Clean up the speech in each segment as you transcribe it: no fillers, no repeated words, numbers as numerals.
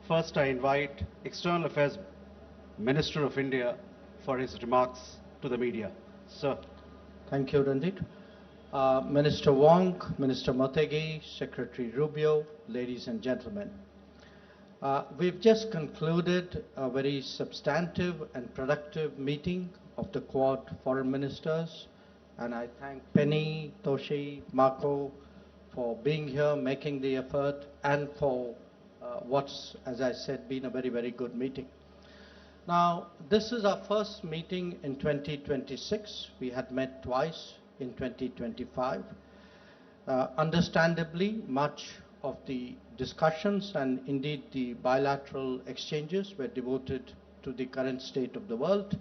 First, I invite External Affairs Minister of India for his remarks to the media. Sir. Thank you, Ranjit. Minister Wong, Minister Motegi, Secretary Rubio, ladies and gentlemen. We've just concluded a very substantive and productive meeting of the Quad foreign ministers, and I thank Penny, Toshi, Marco for being here, making the effort, and for what's, as I said, been a very, very good meeting. Now, this is our first meeting in 2026. We had met twice in 2025. Understandably, much of the discussions and indeed the bilateral exchanges were devoted to the current state of the world.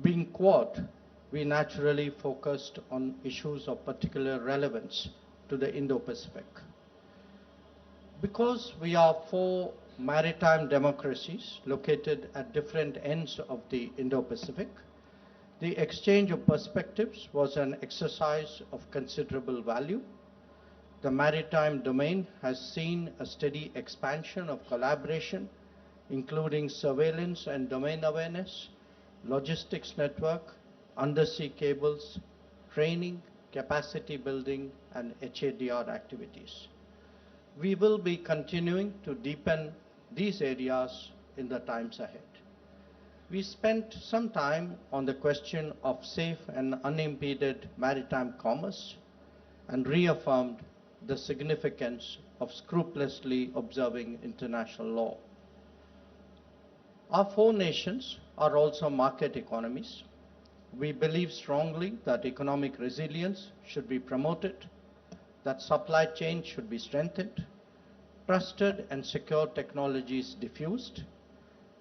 Being Quad, we naturally focused on issues of particular relevance to the Indo-Pacific. Because we are four maritime democracies located at different ends of the Indo-Pacific, the exchange of perspectives was an exercise of considerable value. The maritime domain has seen a steady expansion of collaboration, including surveillance and domain awareness, logistics network, undersea cables, training, capacity building, and HADR activities. We will be continuing to deepen these areas in the times ahead. We spent some time on the question of safe and unimpeded maritime commerce and reaffirmed the significance of scrupulously observing international law. Our four nations are also market economies. We believe strongly that economic resilience should be promoted, that supply chain should be strengthened, trusted and secure technologies diffused,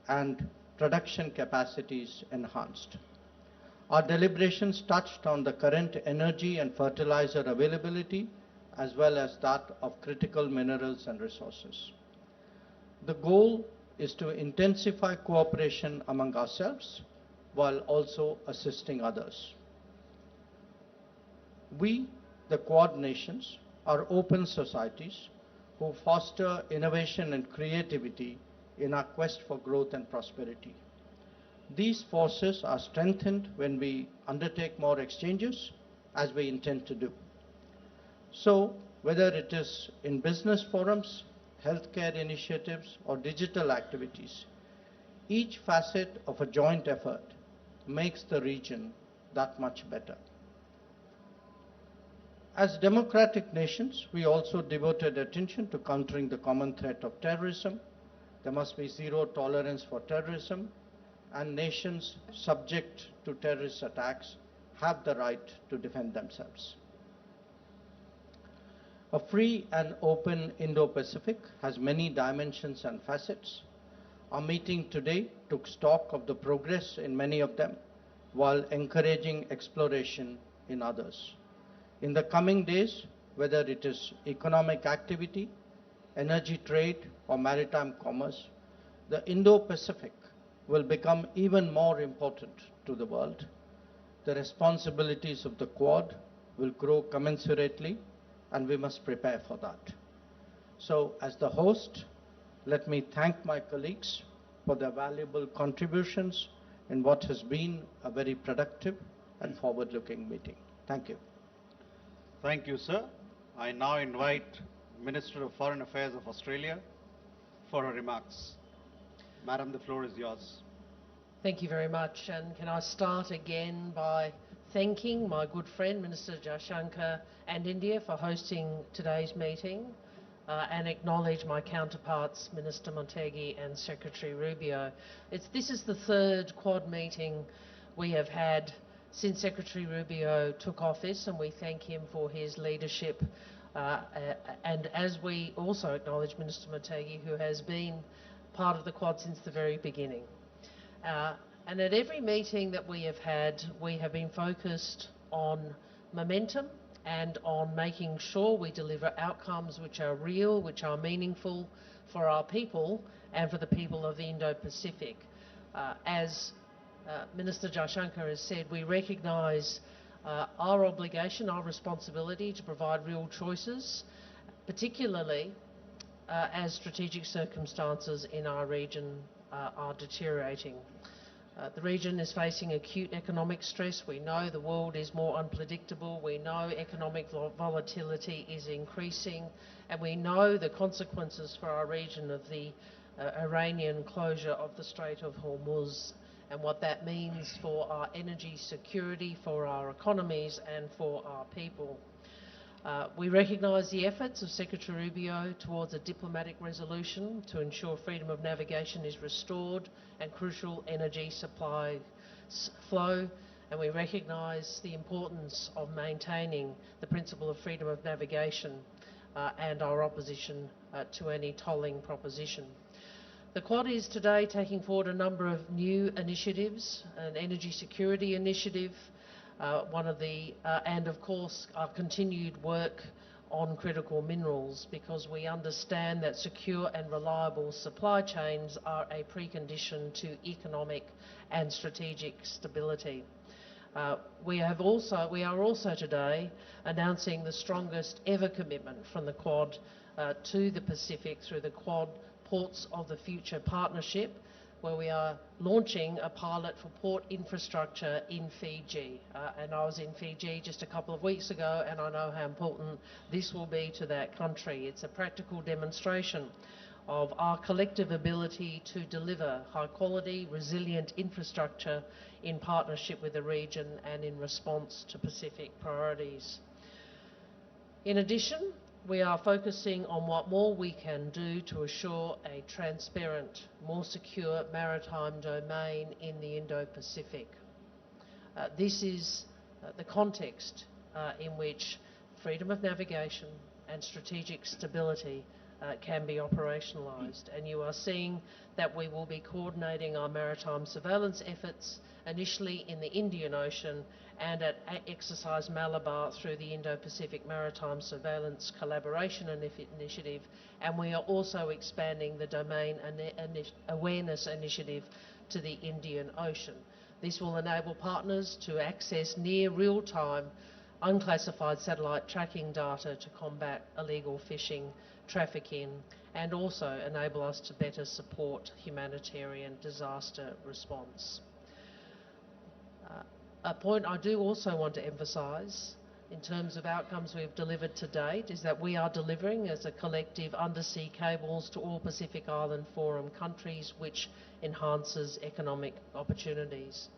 and production capacities enhanced. Our deliberations touched on the current energy and fertilizer availability, as well as that of critical minerals and resources. The goal is to intensify cooperation among ourselves while also assisting others. We, the Quad nations, are open societies who foster innovation and creativity in our quest for growth and prosperity. These forces are strengthened when we undertake more exchanges, as we intend to do. So, whether it is in business forums, healthcare initiatives, or digital activities, each facet of a joint effort makes the region that much better. As democratic nations, we also devoted attention to countering the common threat of terrorism. There must be zero tolerance for terrorism, and nations subject to terrorist attacks have the right to defend themselves. A free and open Indo-Pacific has many dimensions and facets. Our meeting today took stock of the progress in many of them, while encouraging exploration in others. In the coming days, whether it is economic activity, energy trade, or maritime commerce, the Indo-Pacific will become even more important to the world. The responsibilities of the Quad will grow commensurately, and we must prepare for that. So, as the host, let me thank my colleagues for their valuable contributions in what has been a very productive and forward-looking meeting. Thank you. Thank you, sir. I now invite Minister of Foreign Affairs of Australia for her remarks. Madam, the floor is yours. Thank you very much. And can I start again by thanking my good friend, Minister Jaishankar, and India for hosting today's meeting, and acknowledge my counterparts, Minister Motegi and Secretary Rubio. This is the third Quad meeting we have had since Secretary Rubio took office, and we thank him for his leadership. And as we also acknowledge Minister Motegi, who has been part of the Quad since the very beginning. And at every meeting that we have been focused on momentum and on making sure we deliver outcomes which are real, which are meaningful for our people and for the people of the Indo-Pacific. As Minister Jaishankar has said, we recognise our obligation, our responsibility to provide real choices, particularly as strategic circumstances in our region are deteriorating. The region is facing acute economic stress. We know the world is more unpredictable. We know economic volatility is increasing. And we know the consequences for our region of the Iranian closure of the Strait of Hormuz and what that means for our energy security, for our economies and for our people. We recognise the efforts of Secretary Rubio towards a diplomatic resolution to ensure freedom of navigation is restored and crucial energy supply flow, and we recognise the importance of maintaining the principle of freedom of navigation and our opposition to any tolling proposition. The Quad is today taking forward a number of new initiatives, an energy security initiative, and of course our continued work on critical minerals, because we understand that secure and reliable supply chains are a precondition to economic and strategic stability. We are also today announcing the strongest ever commitment from the Quad to the Pacific through the Quad Ports of the Future Partnership, where we are launching a pilot for port infrastructure in Fiji. And I was in Fiji just a couple of weeks ago, and I know how important this will be to that country. It's a practical demonstration of our collective ability to deliver high-quality, resilient infrastructure in partnership with the region and in response to Pacific priorities. In addition, we are focusing on what more we can do to assure a transparent, more secure maritime domain in the Indo-Pacific. This is the context in which freedom of navigation and strategic stability can be operationalised. And you are seeing that we will be coordinating our maritime surveillance efforts initially in the Indian Ocean and at Exercise Malabar through the Indo-Pacific Maritime Surveillance Collaboration Initiative, and we are also expanding the Domain Awareness Initiative to the Indian Ocean. This will enable partners to access near real-time unclassified satellite tracking data to combat illegal fishing, trafficking, and also enable us to better support humanitarian disaster response. A point I do also want to emphasise in terms of outcomes we've delivered to date is that we are delivering as a collective undersea cables to all Pacific Island Forum countries, which enhances economic opportunities.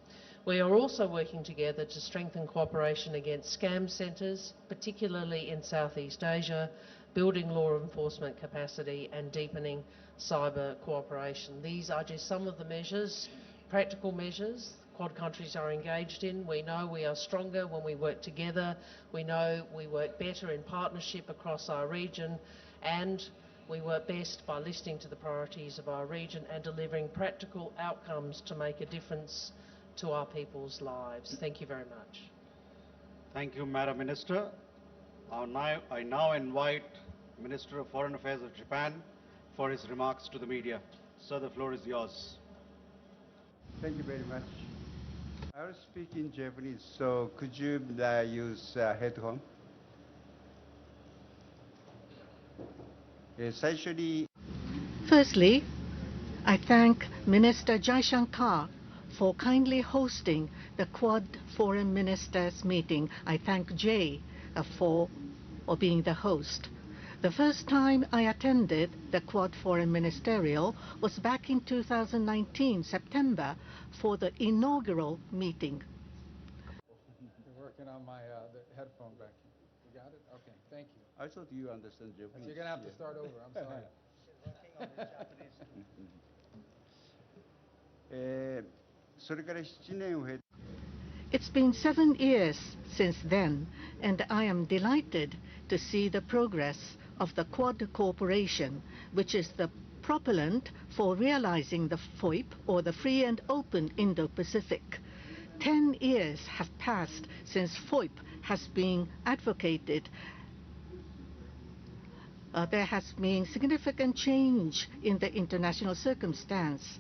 We are also working together to strengthen cooperation against scam centres, particularly in Southeast Asia, building law enforcement capacity and deepening cyber cooperation. These are just some of the measures, practical measures, Quad countries are engaged in. We know we are stronger when we work together. We know we work better in partnership across our region, and we work best by listening to the priorities of our region and delivering practical outcomes to make a difference to our people's lives. Thank you very much. Thank you, Madam Minister. I now invite Minister of Foreign Affairs of Japan for his remarks to the media. Sir, the floor is yours. Thank you very much. I will speak in Japanese, so could you use headphone? 最初に Firstly, I thank Minister Jaishankar for kindly hosting the Quad Foreign Ministers meeting. I thank Jay for being the host. The first time I attended the Quad Foreign Ministerial was back in 2019, September, for the inaugural meeting. You're working on my the headphone back here. You got it? Okay, thank you. I thought you understand Japanese. You're going to have to start over. I'm sorry. それから7年を経て It's been 7 years since then, and I am delighted to see the progress of the Quad cooperation, which is the propellant for realizing the FOIP, or the Free and Open Indo-Pacific. 10 years have passed since FOIP has been advocated. There has been significant change in the international circumstance,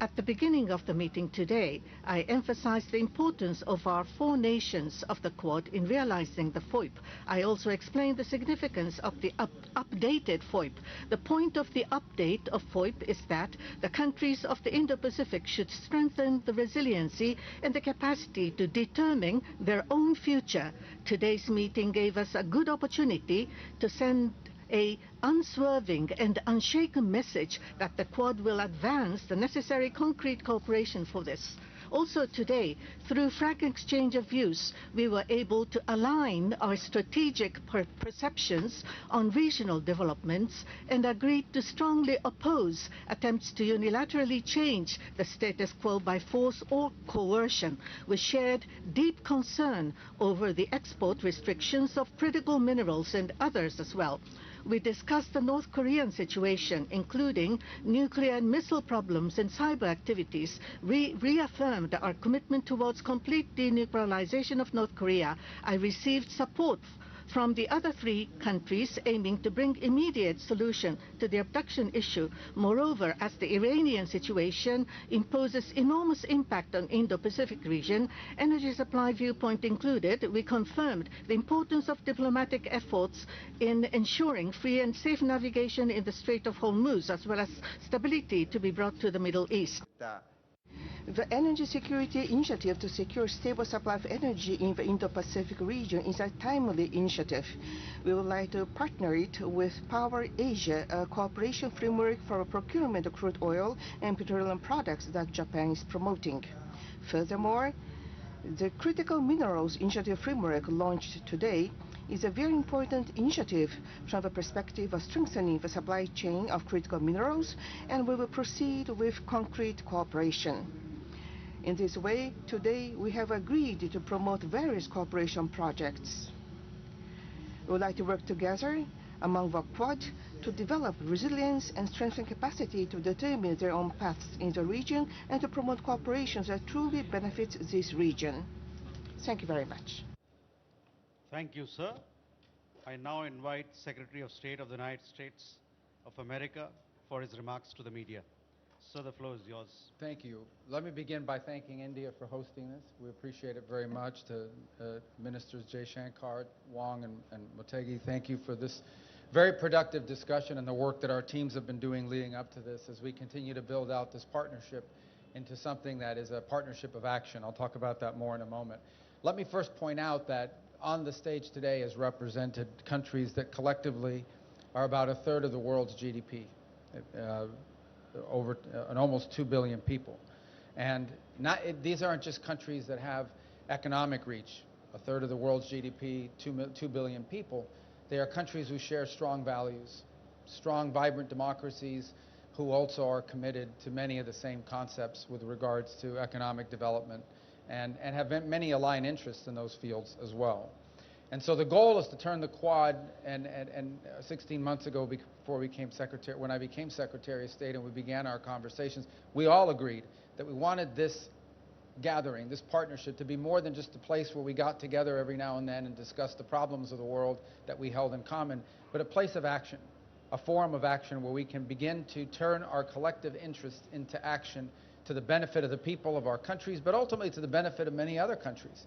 At the beginning of the meeting today, I emphasized the importance of our four nations of the Quad in realizing the FOIP. I also explained the significance of the updated FOIP. The point of the update of FOIP is that the countries of the Indo-Pacific should strengthen the resiliency and the capacity to determine their own future. Today's meeting gave us a good opportunity to send an unswerving and unshaken message that the Quad will advance the necessary concrete cooperation for this. Also today, through frank exchange of views, we were able to align our strategic perceptions on regional developments and agreed to strongly oppose attempts to unilaterally change the status quo by force or coercion. We shared deep concern over the export restrictions of critical minerals and others as well. We discussed the North Korean situation, including nuclear and missile problems and cyber activities. We reaffirmed our commitment towards complete denuclearization of North Korea. I received support from the other three countries aiming to bring immediate solution to the abduction issue. Moreover, as the Iranian situation imposes enormous impact on Indo-Pacific region, energy supply viewpoint included, we confirmed the importance of diplomatic efforts in ensuring free and safe navigation in the Strait of Hormuz, as well as stability to be brought to the Middle East. The Energy Security Initiative to secure stable supply of energy in the Indo-Pacific region is a timely initiative. We would like to partner it with Power Asia, a cooperation framework for procurement of crude oil and petroleum products that Japan is promoting. Furthermore, the Critical Minerals Initiative framework launched today is a very important initiative from the perspective of strengthening the supply chain of critical minerals, and we will proceed with concrete cooperation. In this way, today we have agreed to promote various cooperation projects. We would like to work together among the Quad to develop resilience and strengthen capacity to determine their own paths in the region and to promote cooperation that truly benefits this region. Thank you very much. Thank you, sir. I now invite Secretary of State of the United States of America for his remarks to the media. Sir, the floor is yours. Thank you. Let me begin by thanking India for hosting this. We appreciate it very much. To Ministers Jaishankar, Wong, and Motegi, thank you for this very productive discussion and the work that our teams have been doing leading up to this as we continue to build out this partnership into something that is a partnership of action. I'll talk about that more in a moment. Let me first point out that on the stage today is represented countries that collectively are about a third of the world's GDP. Over almost 2 billion people. And these aren't just countries that have economic reach, a third of the world's GDP, 2 billion people. They are countries who share strong values, strong, vibrant democracies who also are committed to many of the same concepts with regards to economic development and have many aligned interests in those fields as well. And so the goal is to turn the Quad, and 16 months ago, when I became Secretary of State and we began our conversations, we all agreed that we wanted this gathering, this partnership, to be more than just a place where we got together every now and then and discussed the problems of the world that we held in common, but a place of action, a forum of action where we can begin to turn our collective interests into action to the benefit of the people of our countries, but ultimately to the benefit of many other countries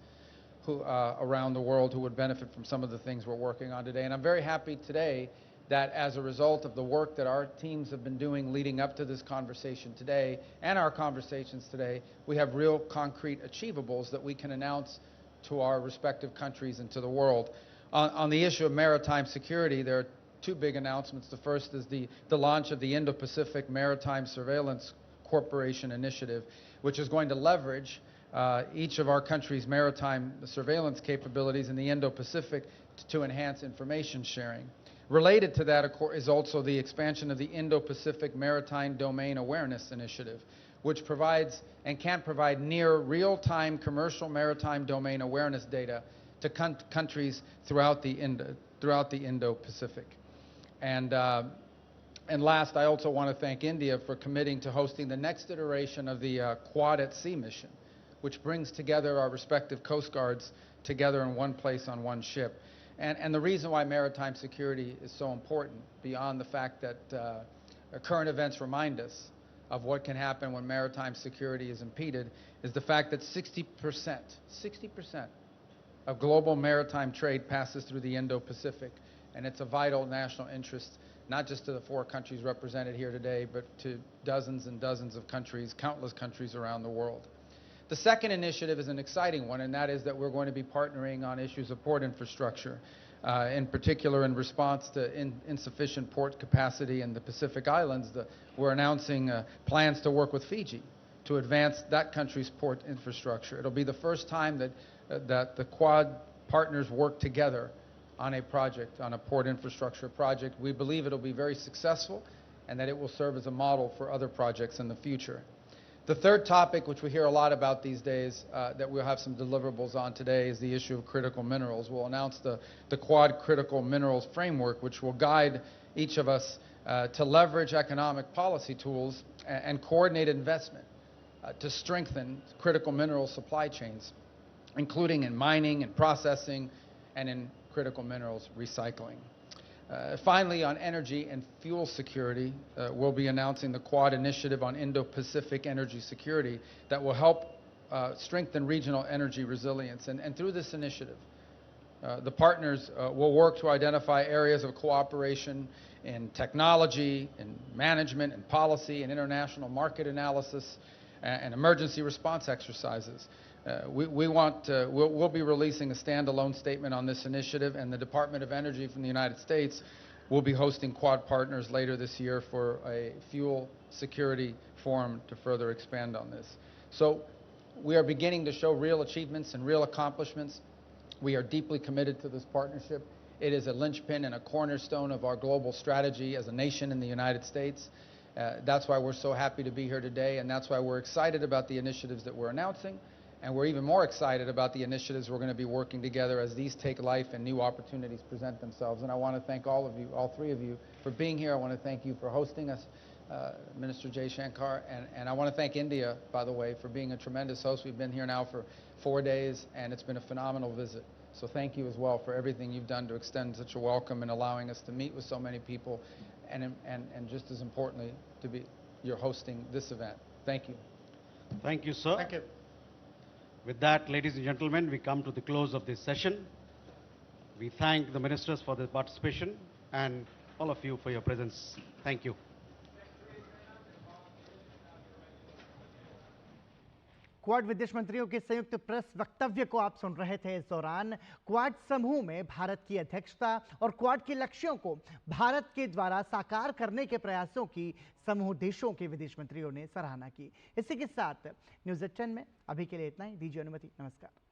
around the world who would benefit from some of the things we're working on today. And I'm very happy today that as a result of the work that our teams have been doing leading up to this conversation today and our conversations today, we have real concrete achievables that we can announce to our respective countries and to the world. On the issue of maritime security, there are two big announcements. The first is the launch of the Indo-Pacific Maritime Surveillance Corporation Initiative, which is going to leverage each of our countries' maritime surveillance capabilities in the Indo-Pacific to enhance information sharing. Related to that, of course, is also the expansion of the Indo-Pacific Maritime Domain Awareness Initiative, which provides and can provide near real-time commercial maritime domain awareness data to countries throughout the Indo-Pacific. And last, I also want to thank India for committing to hosting the next iteration of the Quad at Sea mission, which brings together our respective Coast Guards together in one place on one ship. And the reason why maritime security is so important, beyond the fact that current events remind us of what can happen when maritime security is impeded is the fact that 60% of global maritime trade passes through the Indo-Pacific, and it's a vital national interest, not just to the 4 countries represented here today, but to dozens and dozens of countries, countless countries around the world. The second initiative is an exciting one, and that is that we're going to be partnering on issues of port infrastructure, in particular in response to insufficient port capacity in the Pacific Islands. We're announcing plans to work with Fiji to advance that country's port infrastructure. It'll be the first time that the Quad partners work together on a project, on a port infrastructure project. We believe it'll be very successful and that it will serve as a model for other projects in the future. The third topic, which we hear a lot about these days, that we'll have some deliverables on today, is the issue of critical minerals. We'll announce the Quad Critical Minerals Framework, which will guide each of us to leverage economic policy tools and coordinate investment to strengthen critical mineral supply chains, including in mining and processing and in critical minerals recycling. Finally, on energy and fuel security, we'll be announcing the Quad Initiative on Indo-Pacific Energy Security that will help strengthen regional energy resilience. And through this initiative, the partners will work to identify areas of cooperation in technology, in management, and policy, and international market analysis, and emergency response exercises. We'll be releasing a standalone statement on this initiative, and the Department of Energy from the United States will be hosting Quad partners later this year for a fuel security forum to further expand on this. So we are beginning to show real achievements and real accomplishments. We are deeply committed to this partnership. It is a linchpin and a cornerstone of our global strategy as a nation in the United States. That's why we're so happy to be here today, and that's why we're excited about the initiatives that we're announcing. And we're even more excited about the initiatives we're going to be working together as these take life and new opportunities present themselves. And I want to thank all of you, all 3 of you, for being here. I want to thank you for hosting us, Minister Jaishankar. And I want to thank India, by the way, for being a tremendous host. We've been here now for 4 days, and it's been a phenomenal visit. So thank you as well for everything you've done to extend such a welcome and allowing us to meet with so many people, and just as importantly, you're hosting this event. Thank you. Thank you, sir. Thank you. With that, ladies and gentlemen, we come to the close of this session. We thank the ministers for their participation and all of you for your presence. Thank you. Quad विदेश मंत्रियों के संयुक्त press वक्तव्य को आप सुन रहे थे। इस दौरान क्वाड समूह में भारत की अध्यक्षता और क्वाड के लक्ष्यों को भारत के द्वारा साकार करने के प्रयासों की समूह देशों के विदेश मंत्रियों ने सराहना की। इसी के साथ न्यूज़ 10 में अभी के लिए इतना ही। दीजिए अनुमति। नमस्कार।